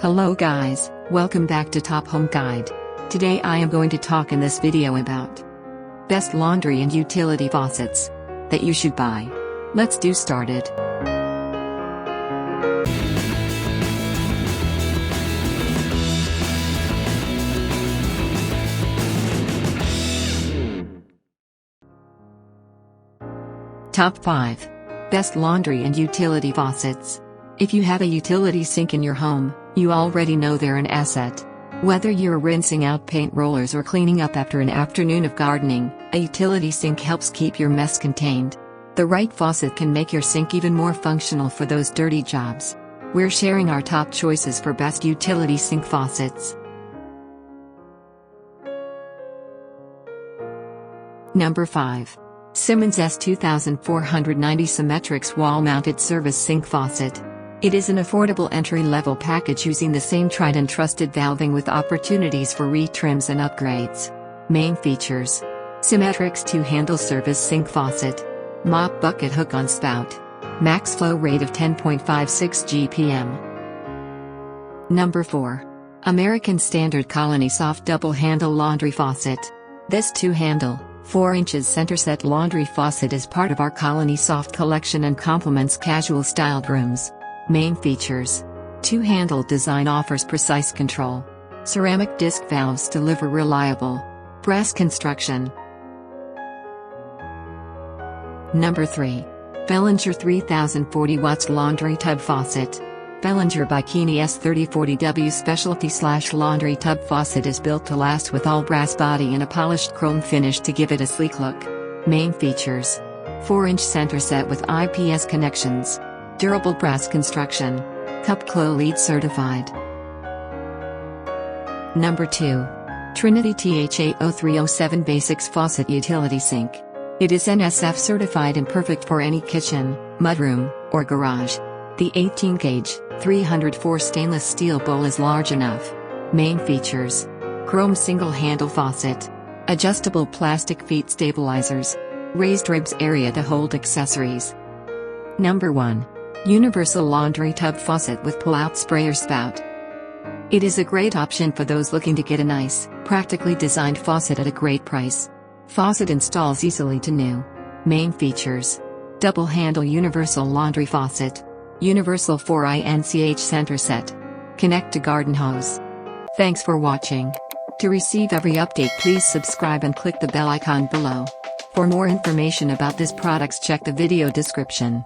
Hello guys, welcome back to Top Home Guide. Today I am going to talk in this video about best laundry and utility faucets that you should buy. Let's do started. Top 5. Best laundry and utility faucets. If you have a utility sink in your home, you already know they're an asset. Whether you're rinsing out paint rollers or cleaning up after an afternoon of gardening, a utility sink helps keep your mess contained. The right faucet can make your sink even more functional for those dirty jobs. We're sharing our top choices for best utility sink faucets. Number 5. Simmons S2490 Symmetrix Wall-Mounted Service Sink Faucet. It is an affordable entry-level package using the same tried and trusted valving with opportunities for retrims and upgrades. Main features: Symmetrix 2-handle service sink faucet, mop bucket hook on spout, max flow rate of 10.56 GPM. Number 4. American Standard Colony Soft Double-Handle Laundry Faucet. This 2-handle, 4 inches center set laundry faucet is part of our Colony Soft collection and complements casual styled rooms. Main features: 2-handle design offers precise control. Ceramic disc valves deliver reliable brass construction. Number 3. Bellinger 3040 watts laundry tub faucet. Bellinger Bikini S3040W specialty/laundry tub faucet is built to last with all brass body and a polished chrome finish to give it a sleek look. Main features: 4-inch center set with IPS Connections, durable brass construction, Cup Clo LEED certified. Number 2. Trinity TH80307 Basics Faucet Utility Sink. It is NSF certified and perfect for any kitchen, mudroom, or garage. The 18-gauge, 304 stainless steel bowl is large enough. Main features: chrome single-handle faucet, adjustable plastic feet stabilizers, raised ribs area to hold accessories. Number 1. Universal Laundry Tub Faucet with Pull-Out Sprayer Spout. It is a great option for those looking to get a nice, practically designed faucet at a great price. Faucet installs easily to new. Main features: double-handle universal laundry faucet, universal 4-inch center set, connect to garden hose. Thanks for watching. To receive every update, please subscribe and click the bell icon below. For more information about this products, check the video description.